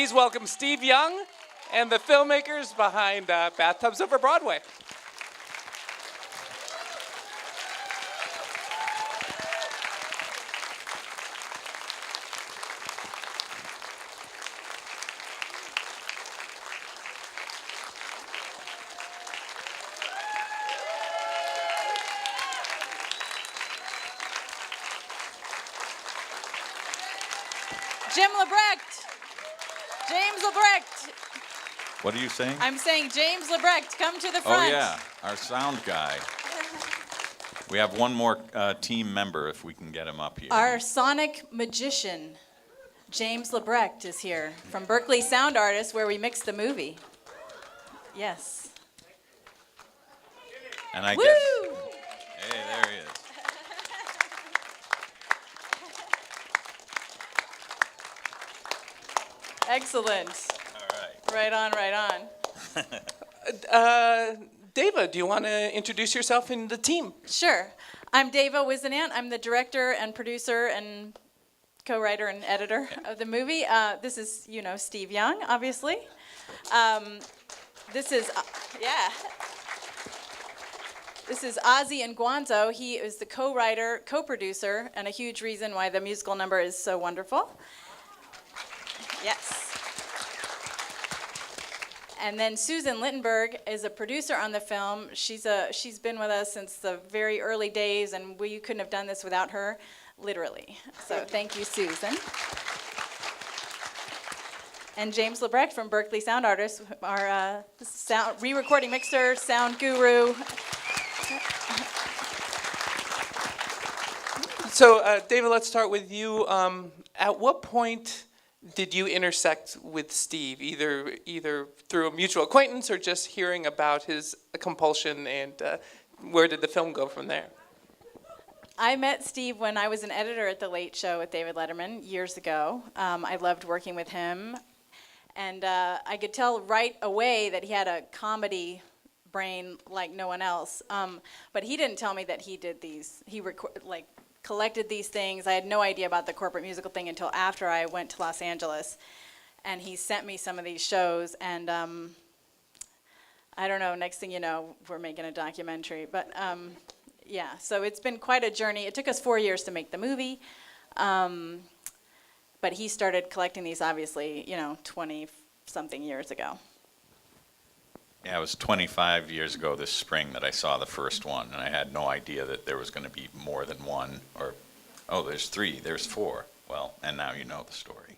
please welcome Steve Young and the filmmakers behind Bathtubs over Broadway. Jim LeBrecht. James LeBrecht. What are you saying? I'm saying James LeBrecht, come to the front. Oh, yeah, our sound guy. We have one more team member, if we can get him up here. Our sonic magician, James LeBrecht, is here from Berkeley Sound Artists, where we mixed the movie. Yes. And I Woo! guess... Hey, there he is. Excellent. All right. Right on, right on. Dava, do you want to introduce yourself and the team? Sure. I'm Dava Whisenant. I'm the director and producer and co-writer and editor of the movie. This is, Steve Young, obviously. This is Ozzy Inguanzo. He is the co-writer, co-producer, and a huge reason why the musical number is so wonderful. Yes. And then Susan Littenburg is a producer on the film. She's been with us since the very early days, and we couldn't have done this without her, literally. So thank you, Susan. And James LeBrecht from Berkeley Sound Artists, our sound re-recording mixer, sound guru. So, Dava, let's start with you. At what point did you intersect with Steve, either through a mutual acquaintance or just hearing about his compulsion, and where did the film go from there? I met Steve when I was an editor at The Late Show with David Letterman years ago. I loved working with him, and I could tell right away that he had a comedy brain like no one else. But he didn't tell me that he did these. He collected these things. I had no idea about the corporate musical thing until after I went to Los Angeles, and he sent me some of these shows, and I don't know, next thing you know, we're making a documentary, but yeah, so it's been quite a journey. It took us 4 years to make the movie, but he started collecting these, obviously, 20-something years ago. Yeah, it was 25 years ago this spring that I saw the first one, and I had no idea that there was going to be more than one, or, oh, there's 3, there's 4. Well, and now you know the story.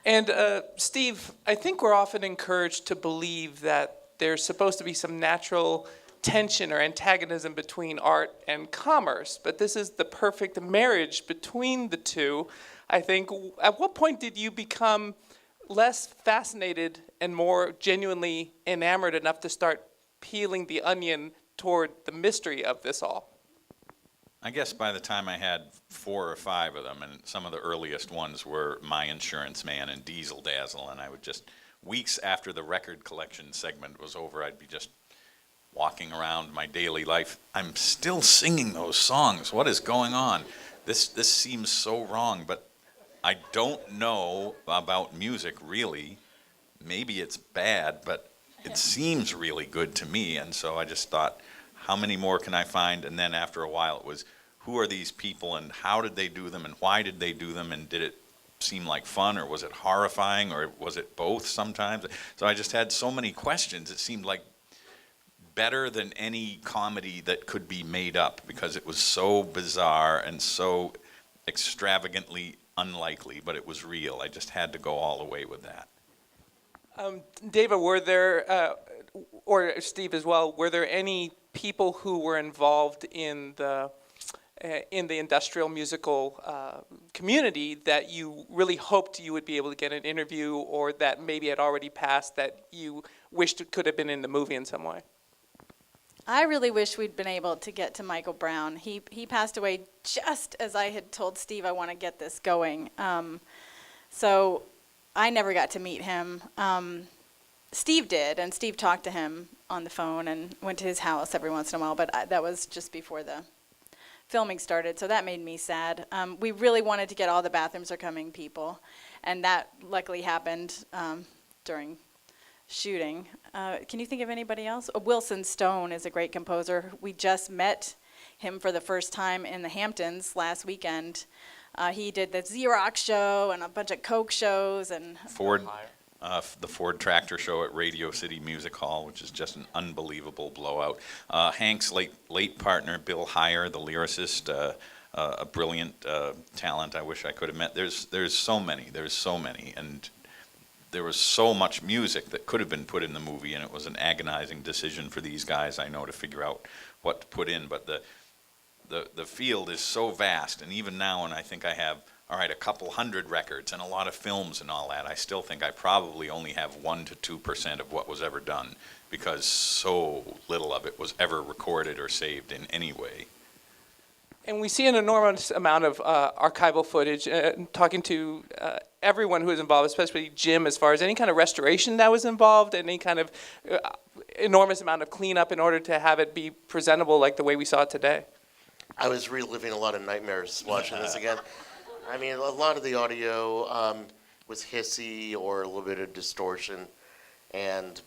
And Steve, I think we're often encouraged to believe that there's supposed to be some natural tension or antagonism between art and commerce, but this is the perfect marriage between the two. I think, at what point did you become less fascinated and more genuinely enamored enough to start peeling the onion toward the mystery of this all? I guess by the time I had 4 or 5 of them, and some of the earliest ones were My Insurance Man and Diesel Dazzle, and I would just, weeks after the record collection segment was over, I'd be just walking around my daily life. I'm still singing those songs. What is going on? This seems so wrong, but I don't know about music, really. Maybe it's bad, but it seems really good to me. And so I just thought, how many more can I find? And then after a while, it was, who are these people, and how did they do them, and why did they do them, and did it seem like fun, or was it horrifying, or was it both sometimes? So I just had so many questions. It seemed like better than any comedy that could be made up, because it was so bizarre and so extravagantly unlikely, but it was real. I just had to go all the way with that. Dava, were there, or Steve as well, were there any people who were involved in the industrial musical community that you really hoped you would be able to get an interview, or that maybe had already passed that you wished could have been in the movie in some way? I really wish we'd been able to get to Michael Brown. He passed away just as I had told Steve I want to get this going. So I never got to meet him. Steve did, and Steve talked to him on the phone and went to his house every once in a while, but that was just before the filming started, so that made me sad. We really wanted to get all the Bathrooms Are Coming people, and that luckily happened during shooting. Can you think of anybody else? Wilson Stone is a great composer. We just met him for the first time in the Hamptons last weekend. He did the Xerox show and a bunch of Coke shows and The Ford Tractor Show at Radio City Music Hall, which is just an unbelievable blowout. Hank's late partner, Bill Heyer, the lyricist, a brilliant talent. I wish I could have met. There's so many, and there was so much music that could have been put in the movie, and it was an agonizing decision for these guys, I know, to figure out what to put in. But the field is so vast, and even now, when I think I have, all right, a couple hundred records and a lot of films and all that, I still think I probably only have 1% to 2% of what was ever done, because so little of it was ever recorded or saved in any way. And we see an enormous amount of archival footage. Talking to everyone who was involved, especially Jim, as far as any kind of restoration that was involved, any kind of enormous amount of cleanup in order to have it be presentable like the way we saw it today. I was reliving a lot of nightmares watching this again. I mean, a lot of the audio was hissy or a little bit of distortion,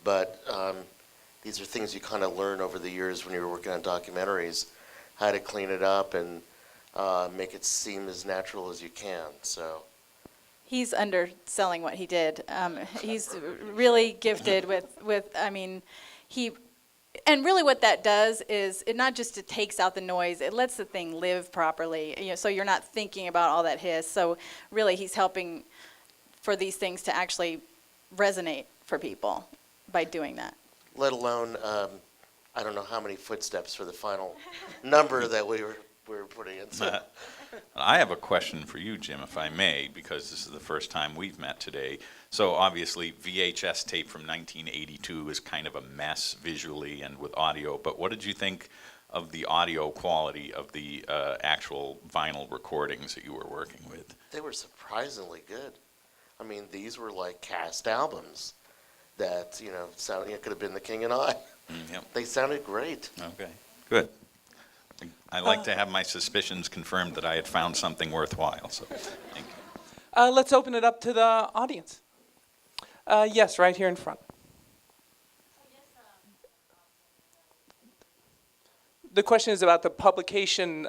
but these are things you kind of learn over the years when you're working on documentaries, how to clean it up and make it seem as natural as you can. So he's underselling what he did. He's really gifted with I mean, and really what that does is it not just it takes out the noise, it lets the thing live properly. You know, so you're not thinking about all that hiss. So really he's helping for these things to actually resonate for people by doing that. let alone, I don't know how many footsteps for the final number that we were putting in. So. I have a question for you, Jim, if I may, because this is the first time we've met today. So obviously VHS tape from 1982 is kind of a mess visually and with audio, but what did you think of the audio quality of the actual vinyl recordings that you were working with? They were surprisingly good. I mean, these were like cast albums that, sounded, it could have been The King and I. Yep. They sounded great. Okay, good. I like to have my suspicions confirmed that I had found something worthwhile, so thank you. Let's open it up to the audience. Yes, right here in front. The question is about the publication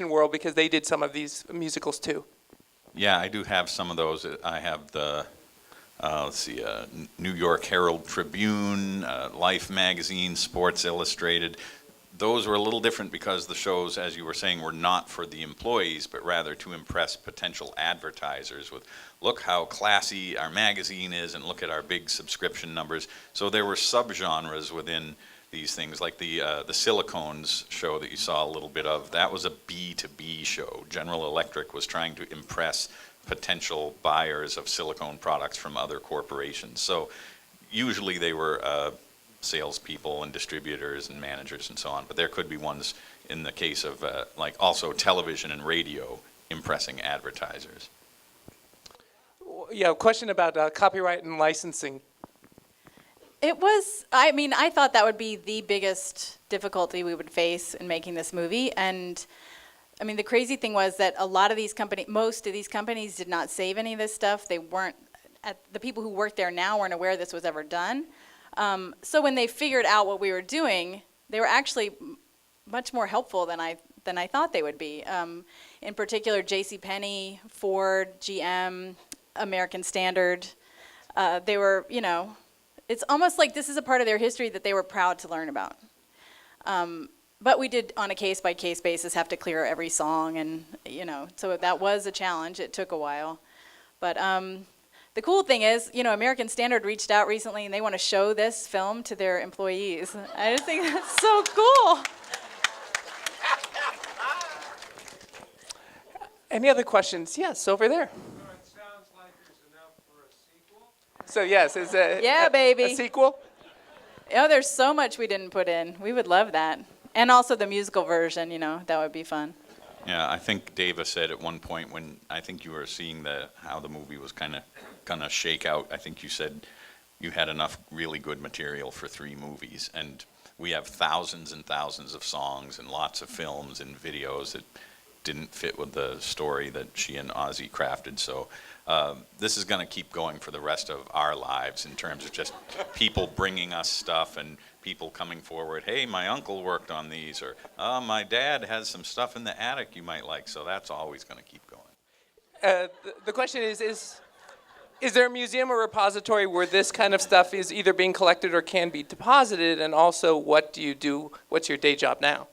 world, because they did some of these musicals too. Yeah, I do have some of those. I have the, New York Herald Tribune, Life magazine, Sports Illustrated. Those were a little different because the shows, as you were saying, were not for the employees, but rather to impress potential advertisers with, look how classy our magazine is and look at our big subscription numbers. So there were subgenres within these things, like the Silicones show that you saw a little bit of. That was a B2B show. General Electric was trying to impress potential buyers of silicone products from other corporations. So usually they were salespeople and distributors and managers and so on, but there could be ones in the case of like also television and radio impressing advertisers. Yeah, question about copyright and licensing. It was, I thought that would be the biggest difficulty we would face in making this movie. And the crazy thing was that a lot of these most of these companies did not save any of this stuff. They weren't, the people who work there now weren't aware this was ever done. So when they figured out what we were doing, they were actually much more helpful than I thought they would be. In particular, JCPenney, Ford, GM, American Standard, they were, it's almost like this is a part of their history that they were proud to learn about. But we did, on a case-by-case basis, have to clear every song, and, so that was a challenge. It took a while. But the cool thing is, American Standard reached out recently, and they want to show this film to their employees. I just think that's so cool. Any other questions? Yes, over there. So yes, is a Yeah, baby. a sequel? Oh, there's so much we didn't put in. We would love that. And also the musical version, that would be fun. Yeah, I think Dava said at one point when I think you were seeing how the movie was kind of gonna shake out, I think you said you had enough really good material for 3 movies, and we have thousands and thousands of songs and lots of films and videos that didn't fit with the story that she and Ozzy crafted. So this is going to keep going for the rest of our lives in terms of just people bringing us stuff and people coming forward. Hey, my uncle worked on these, or my dad has some stuff in the attic you might like. So that's always going to keep going. The question is there a museum or repository where this kind of stuff is either being collected or can be deposited? And also, what do you do? What's your day job now?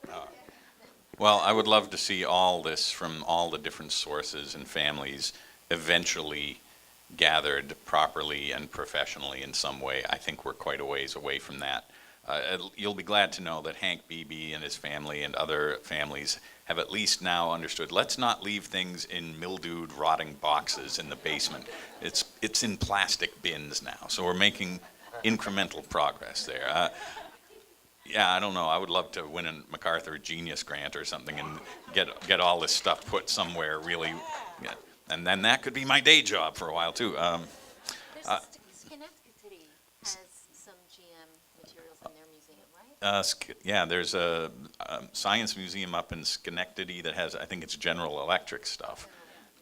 Well, I would love to see all this from all the different sources and families eventually gathered properly and professionally in some way. I think we're quite a ways away from that. You'll be glad to know that Hank Beebe and his family and other families have at least now understood, let's not leave things in mildewed, rotting boxes in the basement. It's in plastic bins now, so we're making incremental progress there. Yeah, I don't know. I would love to win a MacArthur Genius Grant or something and get all this stuff put somewhere really, yeah. And then that could be my day job for a while too. Schenectady has some GM materials in their museum, right? Yeah, there's a science museum up in Schenectady that has, I think it's General Electric stuff.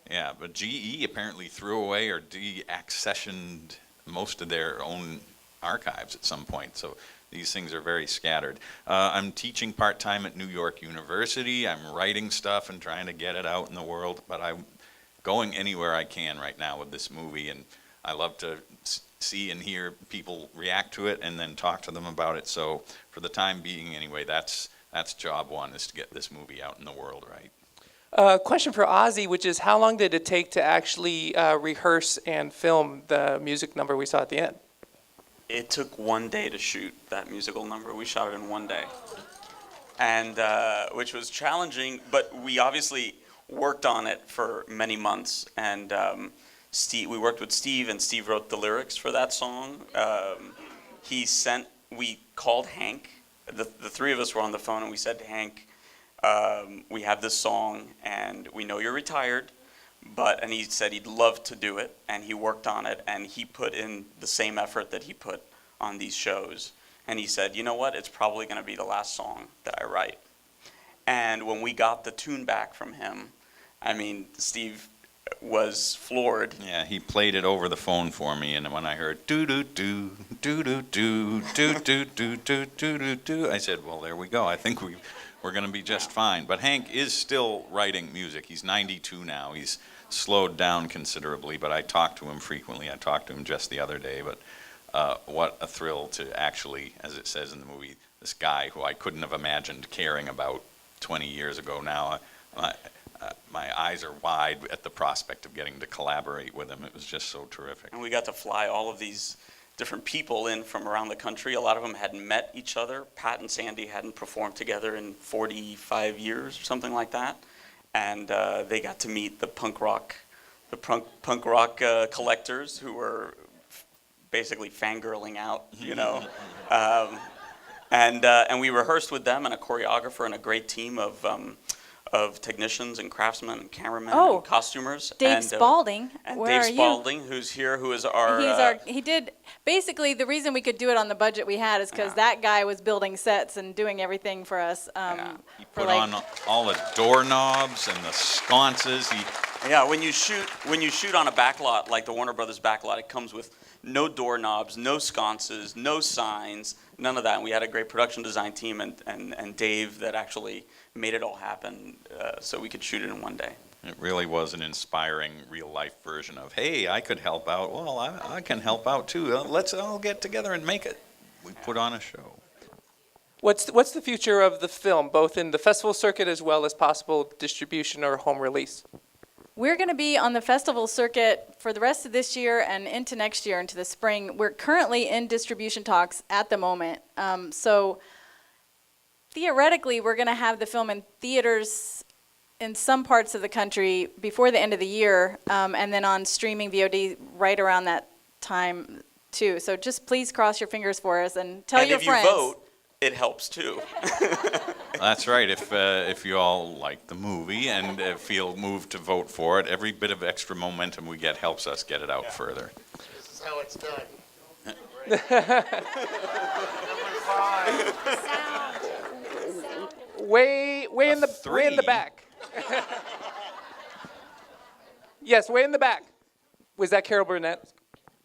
Yeah, but GE apparently threw away or deaccessioned most of their own archives at some point. So these things are very scattered. I'm teaching part-time at New York University. I'm writing stuff and trying to get it out in the world, but I'm going anywhere I can right now with this movie, and I love to see and hear people react to it and then talk to them about it. So for the time being anyway, that's job one, is to get this movie out in the world, right? Question for Ozzy, which is how long did it take to actually rehearse and film the music number we saw at the end? It took 1 day to shoot that musical number. We shot it in 1 day, and which was challenging, but we obviously worked on it for many months. And we worked with Steve, and Steve wrote the lyrics for that song. We called Hank. The three of us were on the phone, and we said to Hank, we have this song, and we know you're retired, and he said he'd love to do it, and he worked on it, and he put in the same effort that he put on these shows. And he said, you know what, it's probably going to be the last song that I write. And when we got the tune back from him, I mean, Steve was floored. Yeah, he played it over the phone for me, and when I heard do-do-do, do-do-do, do-do-do, do-do-do, I said, well, there we go. I think we're going to be just fine. But Hank is still writing music. He's 92 now. He's slowed down considerably, but I talk to him frequently. I talked to him just the other day, but what a thrill to actually, as it says in the movie, this guy who I couldn't have imagined caring about 20 years ago now. My eyes are wide at the prospect of getting to collaborate with him. It was just so terrific. And we got to fly all of these different people in from around the country. A lot of them hadn't met each other. Pat and Sandy hadn't performed together in 45 years or something like that. And they got to meet the punk rock collectors who were basically fangirling out, you know. And we rehearsed with them, and a choreographer and a great team of technicians and craftsmen and cameramen and costumers. Dave Spalding. And Where Dave are Spalding, who's here, who is our... he did, basically the reason we could do it on the budget we had is because that guy was building sets and doing everything for us. He put on all the doorknobs and the sconces. Yeah, when you shoot on a backlot, like the Warner Brothers backlot, it comes with no doorknobs, no sconces, no signs, none of that. And we had a great production design team and Dave that actually made it all happen so we could shoot it in 1 day. It really was an inspiring real-life version of, hey, I could help out. Well, I can help out too. Let's all get together and make it. We put on a show. What's the future of the film, both in the festival circuit as well as possible distribution or home release? We're going to be on the festival circuit for the rest of this year and into next year, into the spring. We're currently in distribution talks at the moment. So theoretically, we're going to have the film in theaters in some parts of the country before the end of the year, and then on streaming VOD right around that time too. So just please cross your fingers for us and tell your friends. And if you vote, it helps too. That's right. If you all like the movie and feel moved to vote for it, every bit of extra momentum we get helps us get it out further. This is how it's done. Way in the back. Yes, way in the back. Was that Carol Burnett?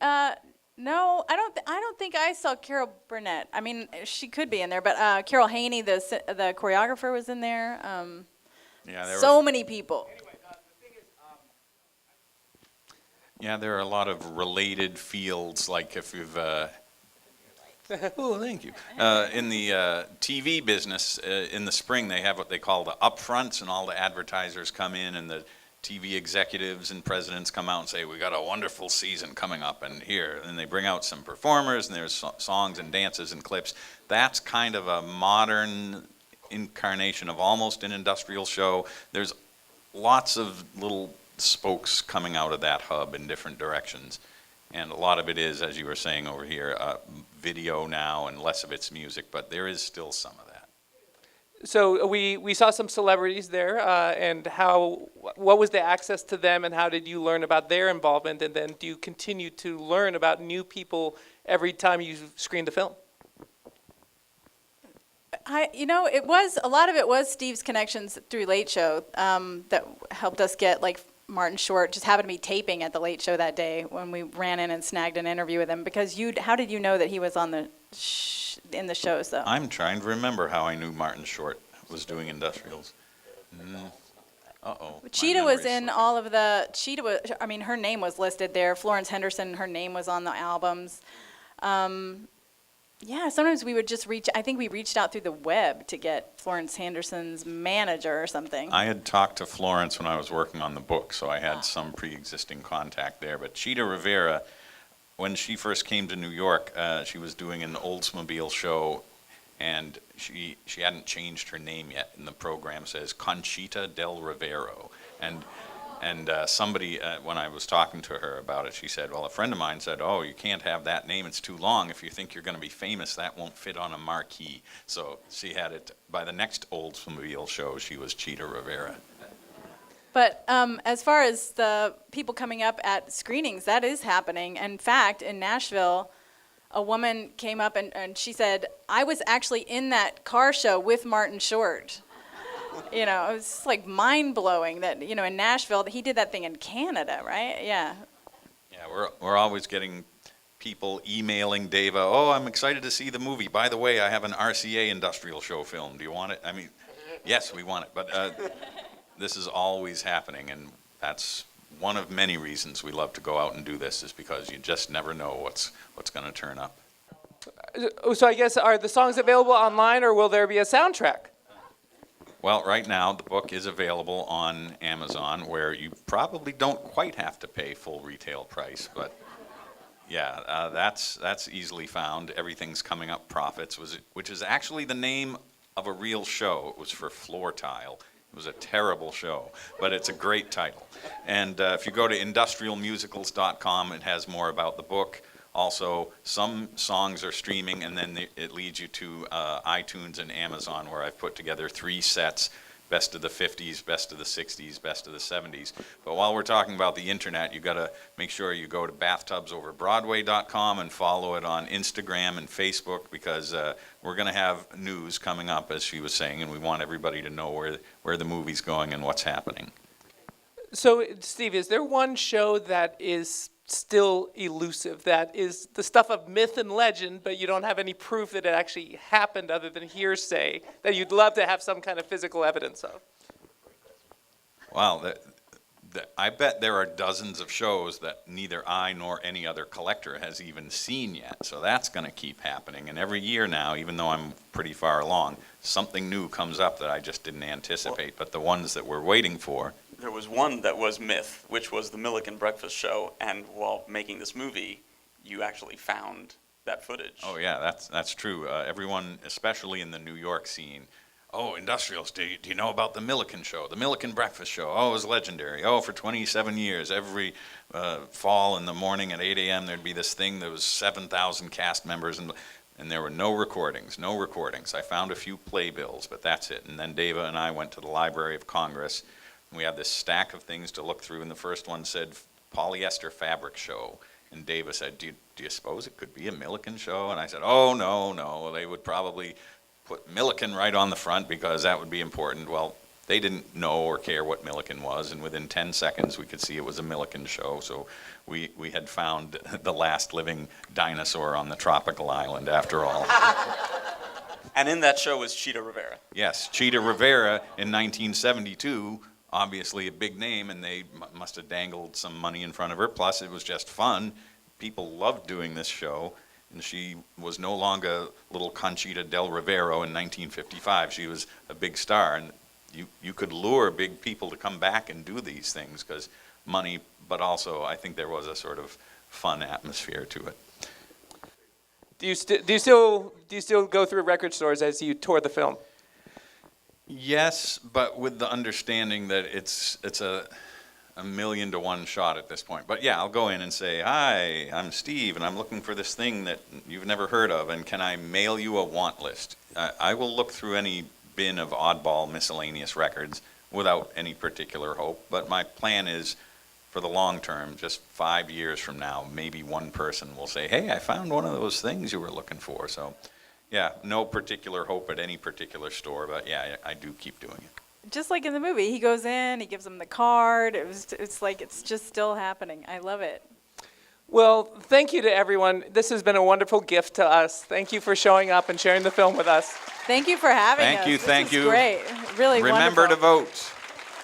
No, I don't think I saw Carol Burnett. I mean, she could be in there, but Carol Haney, the choreographer, was in there. Yeah, there So were, many people. yeah, there are a lot of related fields, like if you've, oh, thank you. In the TV business, in the spring, they have what they call the upfronts, and all the advertisers come in, and the TV executives and presidents come out and say, we got a wonderful season coming up, and here, and they bring out some performers, and there's songs and dances and clips. That's kind of a modern incarnation of almost an industrial show. There's lots of little spokes coming out of that hub in different directions. And a lot of it is, as you were saying over here, video now, and less of it's music, but there is still some of that. So we saw some celebrities there, and what was the access to them, and how did you learn about their involvement, and then do you continue to learn about new people every time you screen the film? It was a lot of it was Steve's connections through Late Show that helped us get like Martin Short. Just happened to be taping at the Late Show that day when we ran in and snagged an interview with him. Because how did you know that he was on the in the shows though? I'm trying to remember how I knew Martin Short was doing industrials. Uh-oh. Cheetah was in all of the. Cheetah was. I mean, her name was listed there. Florence Henderson, her name was on the albums. Yeah, sometimes we would just I think we reached out through the web to get Florence Henderson's manager or something. I had talked to Florence when I was working on the book, so I had some pre-existing contact there. But Chita Rivera, when she first came to New York, she was doing an Oldsmobile show, and she hadn't changed her name yet, and the program says Conchita del Rivero. And somebody, when I was talking to her about it, she said, well, a friend of mine said, oh, you can't have that name, it's too long. If you think you're going to be famous, that won't fit on a marquee. So she had it, by the next Oldsmobile show, she was Chita Rivera. But as far as the people coming up at screenings, that is happening. In fact, in Nashville, a woman came up and she said, I was actually in that car show with Martin Short. It was just like mind-blowing that, in Nashville, he did that thing in Canada, right? Yeah. Yeah, we're always getting people emailing Dava, oh, I'm excited to see the movie. By the way, I have an RCA industrial show film. Do you want it? I mean, yes, we want it. But this is always happening, and that's one of many reasons we love to go out and do this, is because you just never know what's going to turn up. So I guess, are the songs available online, or will there be a soundtrack? Well, right now, the book is available on Amazon, where you probably don't quite have to pay full retail price, but yeah, that's easily found. Everything's Coming Up Profits, which is actually the name of a real show. It was for Floor Tile. It was a terrible show, but it's a great title. And if you go to industrialmusicals.com, it has more about the book. Also, some songs are streaming, and then it leads you to iTunes and Amazon, where I've put together 3 sets, best of the 50s, best of the 60s, best of the 70s. But while we're talking about the internet, you've got to make sure you go to bathtubsoverbroadway.com and follow it on Instagram and Facebook, because we're going to have news coming up, as she was saying, and we want everybody to know where the movie's going and what's happening. So, Steve, is there one show that is still elusive, that is the stuff of myth and legend, but you don't have any proof that it actually happened other than hearsay, that you'd love to have some kind of physical evidence of? Wow, I bet there are dozens of shows that neither I nor any other collector has even seen yet. So that's going to keep happening. And every year now, even though I'm pretty far along, something new comes up that I just didn't anticipate. But the ones that we're waiting for. There was one that was myth, which was the Milliken Breakfast Show, and while making this movie, you actually found that footage. Oh yeah, that's true. Everyone, especially in the New York scene, oh, industrials, do you know about the Milliken Show, the Milliken Breakfast Show? Oh, it was legendary. Oh, for 27 years, every fall in the morning at 8 a.m. there'd be this thing. There was 7,000 cast members, and there were no recordings. I found a few playbills, but that's it. And then Dava and I went to the Library of Congress. We had this stack of things to look through, and the first one said polyester fabric show. And Dava said, do you suppose it could be a Milliken show? And I said, oh, no, they would probably put Milliken right on the front because that would be important. Well, they didn't know or care what Milliken was, and within 10 seconds we could see it was a Milliken show. So we had found the last living dinosaur on the tropical island after all. And in that show was Chita Rivera. Yes, Chita Rivera in 1972, obviously a big name, and they must have dangled some money in front of her. Plus, it was just fun. People loved doing this show, and she was no longer little Conchita del Rivero in 1955. She was a big star, and you could lure big people to come back and do these things because money, but also I think there was a sort of fun atmosphere to it. Do you still go through record stores as you tour the film? Yes, but with the understanding that it's a 1,000,000 to 1 shot at this point. But yeah, I'll go in and say, "Hi, I'm Steve, and I'm looking for this thing that you've never heard of, and can I mail you a want list?" I will look through any bin of oddball miscellaneous records without any particular hope, but my plan is for the long term, just 5 years from now, maybe one person will say, "Hey, I found one of those things you were looking for." So yeah, no particular hope at any particular store, but yeah, I do keep doing it. Just like in the movie, he goes in, he gives them the card. It's like it's just still happening. I love it. Well, thank you to everyone. This has been a wonderful gift to us. Thank you for showing up and sharing the film with us. Thank you for having us. Thank you, This thank is you. Great, really Remember to wonderful. vote.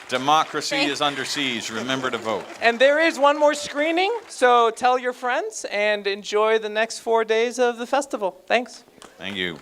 Democracy is under siege. Remember to vote. And there is one more screening, so tell your friends and enjoy the next 4 days of the festival. Thanks. Thank you.